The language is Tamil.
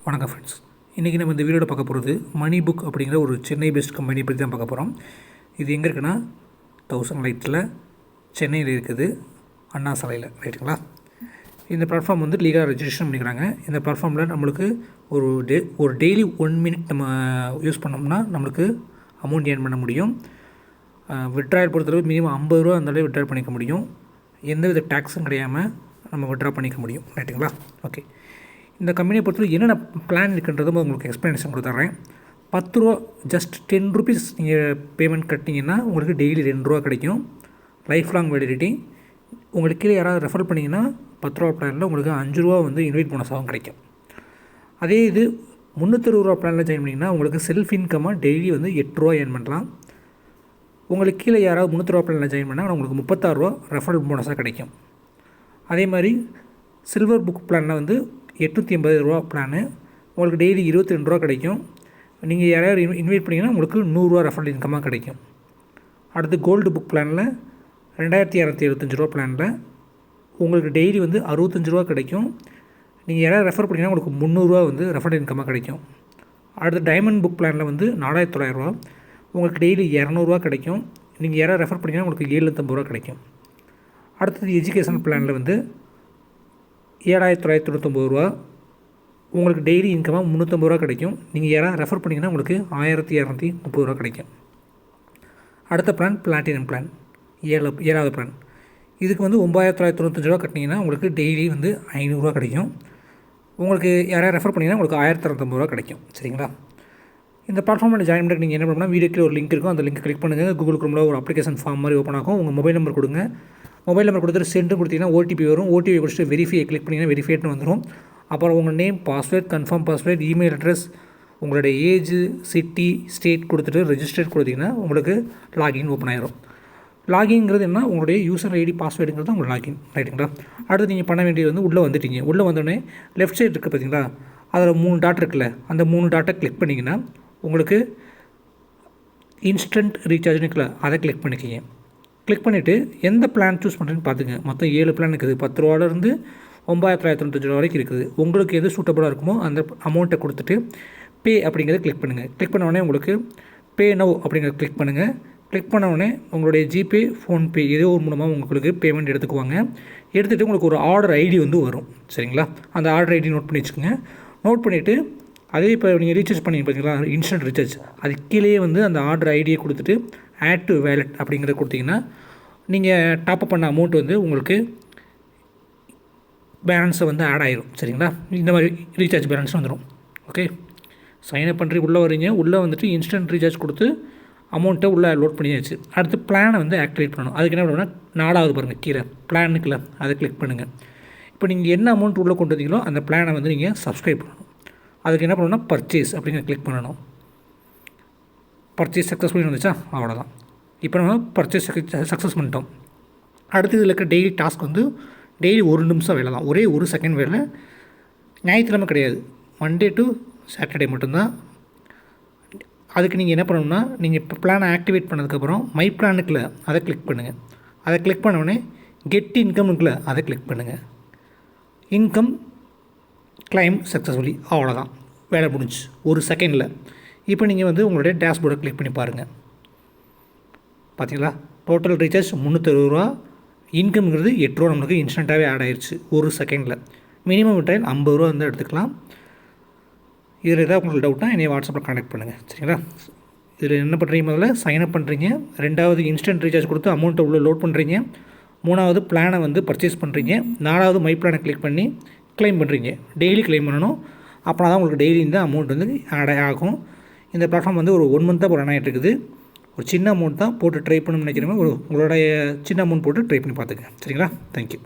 வணக்கம் ஃப்ரெண்ட்ஸ். இன்றைக்கி நம்ம இந்த வீடியோவில் பார்க்க போகிறது மணி புக் அப்படிங்கிற ஒரு சென்னை பெஸ்ட் கம்பெனி பற்றி தான் பார்க்க போகிறோம். இது எங்கே இருக்குன்னா 1000 லைட்டில் சென்னையில் இருக்குது, அண்ணா சாலையில், ரைட்டுங்களா. இந்த பிளாட்ஃபார்ம் வந்து லீகலாக ரெஜிஸ்ட்ரேஷன் பண்ணிக்கிறாங்க. இந்த பிளாட்ஃபார்மில் நம்மளுக்கு ஒரு டெய்லி 1 மினிட் நம்ம யூஸ் பண்ணோம்னா நம்மளுக்கு அமௌண்ட் ஏர்ன் பண்ண முடியும். விட்ராயல் பொறுத்தளவு மினிமம் 50 ரூபா அந்த அளவு விட்ரா பண்ணிக்க முடியும். எந்தவித டேக்ஸும் கிடையாமல் நம்ம விட்ரா பண்ணிக்க முடியும், ரைட்டுங்களா. ஓகே, இந்த கம்பெனியை பொறுத்தவரை என்னென்ன பிளான் இருக்குன்றதும் உங்களுக்கு எக்ஸ்ப்ளனேஷன் கொடுத்துட்றேன். 10 ரூபா, ஜஸ்ட் 10 ருபீஸ் நீங்கள் பேமெண்ட் கட்டிங்கன்னா உங்களுக்கு டெய்லி 2 ரூபா கிடைக்கும். Life long validity. உங்களுக்கு கீழே யாராவது ரெஃபர் பண்ணிங்கன்னா 10 ரூபா பிளானில் உங்களுக்கு 5 ரூபா வந்து இன்வைட் போனஸாகவும் கிடைக்கும். அதே இது 360 ரூபா பிளானில் ஜாயின் பண்ணிங்கன்னா உங்களுக்கு செல்ஃப் இன்கமாக டெய்லி வந்து 8 ரூபா ஏர்ன் பண்ணலாம். உங்களுக்கு கீழே யாராவது 300 ரூபா பிளானில் ஜாயின் பண்ணால் உங்களுக்கு 36 ரூபா ரெஃபரல் போனஸாக கிடைக்கும். அதே மாதிரி சில்வர் புக் பிளானில் வந்து 880 ரூபா பிளானு, உங்களுக்கு டெய்லி 22 ரூபா கிடைக்கும். நீங்கள் யாராவது இன்வைட் பண்ணிங்கன்னா உங்களுக்கு 100 ரூபா ரெஃபரல் இன்கமாக கிடைக்கும். அடுத்து கோல்டு புக் பிளானில் 2275 ரூபா பிளானில் உங்களுக்கு டெய்லி வந்து 65 ரூபா கிடைக்கும். நீங்கள் யாராவது ரெஃபர் பண்ணிங்கன்னா உங்களுக்கு 300 ரூபா வந்து ரெஃபரல் இன்கமாக கிடைக்கும். அடுத்து டைமண்ட் புக் பிளானில் வந்து 4900 ரூபா, உங்களுக்கு டெய்லி 200 ரூபா கிடைக்கும். நீங்கள் யாராவது ரெஃபர் பண்ணிங்கன்னா உங்களுக்கு 750 ரூபா கிடைக்கும். அடுத்தது எஜுகேஷன் பிளானில் வந்து 7999 ரூபா, உங்களுக்கு டெய்லி இன்கமாக 350 ரூபா கிடைக்கும். நீங்கள் யாராவது ரெஃபர் பண்ணிங்கன்னா உங்களுக்கு 1230 ரூபா கிடைக்கும். அடுத்த பிளான் பிளாட்டினம் பிளான், 7வது பிளான். இதுக்கு வந்து 9995 ரூபா கட்டினீங்கன்னா உங்களுக்கு டெய்லி வந்து 500 ரூபா கிடைக்கும். உங்களுக்கு யாராவது ரெஃபர் பண்ணிங்கன்னா உங்களுக்கு 1250 ரூபா கிடைக்கும், சரிங்களா. இந்த பிளாட்ஃபார்மில் ஜாயின் பண்ணி நீங்கள் என்ன பண்ணணும்னா வீடியோக்கு ஒரு லிங்க் இருக்கும், அந்த லிங்க் கிளிக் பண்ணுங்கள். கூகுள் குரோமில் ஒரு அப்ளிகேஷன் ஃபார்ம் மாதிரி ஓப்பன் ஆகும். உங்கள் மொபைல் நம்பர் கொடுங்க. மொபைல் நம்பர் கொடுத்துட்டு சென்ட் கொடுத்தீங்கன்னா ஓடிபி வரும். ஓடிபி கொடுத்துட்டு வெரிஃபை கிளிக் பண்ணிங்கன்னா வெரிஃபைட்னு வந்துடும். அப்புறம் உங்கள் name, password, confirm password, email address, உங்களுடைய ஏஜ், சிட்டி, ஸ்டேட் கொடுத்துட்டு ரெஜிஸ்டர் கொடுத்தீங்கன்னா உங்களுக்கு லாகின் ஓப்பன் ஆகிரும். லாகின்ங்கிறது என்ன, உங்களுடைய யூசர் ஐடி பாஸ்வேர்டுங்கிறது உங்களுக்கு லாகின், ரைட்டுங்களா. அடுத்து நீங்கள் பண்ண வேண்டியது வந்து உள்ளே வந்துட்டீங்க. உள்ளே வந்தோடனே லெஃப்ட் சைடு இருக்குது பார்த்தீங்களா, அதில் 3 டாட் இருக்குல்ல, அந்த 3 டாட்டை கிளிக் பண்ணிங்கன்னா உங்களுக்கு இன்ஸ்டன்ட் ரீசார்ஜ்னு இருக்குல்ல, அதை கிளிக் பண்ணிக்கிங்க. கிளிக் பண்ணிவிட்டு எந்த பிளான் சூஸ் பண்ணுறேன்னு பார்த்துங்க. மொத்தம் 7 பிளான் இருக்குது. 10 ரூபாலேருந்து 9995 ரூபா வரைக்கும் இருக்குது. உங்களுக்கு எது சூட்டபுளாக இருக்குமோ அந்த அமௌண்ட்டை கொடுத்துட்டு பே அப்படிங்கிறத கிளிக் பண்ணுங்கள். கிளிக் பண்ண உடனே உங்களுக்கு பே நவ் அப்படிங்கிறத கிளிக் பண்ணுங்கள். கிளிக் பண்ண உடனே உங்களுடைய ஜிபே, ஃபோன்பே ஏதோ ஒரு மூலமாக உங்களுக்கு பேமெண்ட் எடுத்துக்குவாங்க. எடுத்துகிட்டு உங்களுக்கு ஒரு ஆர்டர் ஐடி வந்து வரும், சரிங்களா. அந்த ஆர்டர் ஐடி நோட் பண்ணி வச்சுக்கோங்க. நோட் பண்ணிவிட்டு அதே இப்போ நீங்கள் ரீசார்ஜ் பண்ணி பார்த்தீங்களா, இன்ஸ்டன்ட் ரீசார்ஜ், அது கீழே வந்து அந்த ஆர்டர் ஐடியை கொடுத்துட்டு ஆட் டு வேலெட் அப்படிங்கிறத கொடுத்தீங்கன்னா நீங்கள் டாப்அப் பண்ண அமௌண்ட் வந்து உங்களுக்கு பேலன்ஸை வந்து ஆட் ஆகிரும், சரிங்களா. இந்த மாதிரி ரீசார்ஜ் பேலன்ஸ் வந்துடும். ஓகே, சைன்அப் பண்ணுறி உள்ளே வரீங்க. உள்ளே வந்துட்டு இன்ஸ்டன்ட் ரீசார்ஜ் கொடுத்து அமௌண்ட்டை உள்ளே லோட் பண்ணியாச்சு. அடுத்து பிளானை வந்து ஆக்டிவேட் பண்ணணும். அதுக்கு என்ன பண்ணணும்னா 4வது பாருங்கள் கீழே பிளானுக்குள்ள, அதை கிளிக் பண்ணுங்கள். இப்போ நீங்கள் என்ன அமௌண்ட் உள்ளே கொண்டு வந்தீங்களோ அந்த பிளானை வந்து நீங்கள் சப்ஸ்கிரைப் பண்ணணும். அதுக்கு என்ன பண்ணணும்னா பர்ச்சேஸ் அப்படிங்கிற கிளிக் பண்ணணும். பர்ச்சேஸ் சக்ஸஸ்ஃபுல்லி வந்துச்சா, அவ்வளோதான். இப்போ நம்ம பர்ச்சேஸ் சக்ஸஸ் பண்ணிட்டோம். அடுத்து இதில் இருக்க டெய்லி டாஸ்க் வந்து டெய்லி 1 நிமிஷம் வேலை தான், ஒரே 1 செகண்ட் வேலை. ஞாயிற்றுக்கிழமை கிடையாது, மண்டே டு சாட்டர்டே மட்டும்தான். அதுக்கு நீங்கள் என்ன பண்ணணும்னா நீங்கள் இப்போ பிளானை ஆக்டிவேட் பண்ணதுக்கப்புறம் மை பிளானுக்குள்ள அதை கிளிக் பண்ணுங்கள். அதை கிளிக் பண்ணோடனே கெட் இன்கம் இருக்குல்ல, அதை கிளிக் பண்ணுங்கள். இன்கம் கிளைம் சக்ஸஸ்ஃபுல்லி, அவ்வளோதான், வேலை முடிஞ்சு 1 செகண்டில். இப்போ நீங்கள் வந்து உங்களுடைய டேஷ்போர்டை கிளிக் பண்ணி பாருங்கள். பார்த்தீங்களா, டோட்டல் ரீசார்ஜ் 360 ரூபா, இன்கம்ங்கிறது 8 ரூபா நம்மளுக்கு இன்ஸ்டண்ட்டாகவே ஆட் ஆயிடுச்சு 1 செகண்டில். மினிமம் விட்ராயல் 50 ரூபா வந்து எடுத்துக்கலாம். இதில் ஏதாவது உங்களுக்கு டவுட்னா என்னை வாட்ஸ்அப்பில் கான்டாக்ட் பண்ணுங்கள், சரிங்களா. இதில் என்ன பண்ணுறீங்க, முதல்ல சைன்அப் பண்ணுறீங்க. 2வது இன்ஸ்டன்ட் ரீசார்ஜ் கொடுத்து அமௌண்ட்டை உள்ளே லோட் பண்ணுறீங்க. 3வது பிளானை வந்து பர்ச்சேஸ் பண்ணுறீங்க. 4வது மை பிளானை கிளிக் பண்ணி கிளைம் பண்ணுறீங்க. டெய்லி கிளைம் பண்ணணும். அப்படின்னா தான் உங்களுக்கு டெய்லி இந்த அமௌண்ட் வந்து ஆட் ஆகும். இந்த பிளாட்ஃபார்ம் வந்து ஒரு 1 மந்த்தாக ரன் ஆகிட்டு இருக்குது. ஒரு சின்ன அமௌண்ட் தான் போட்டு ட்ரை பண்ணணும்னு நினைக்கிறவங்க உங்களுடைய சின்ன அமௌண்ட் போட்டு ட்ரை பண்ணி பார்த்துங்க, சரிங்களா. தேங்க்யூ.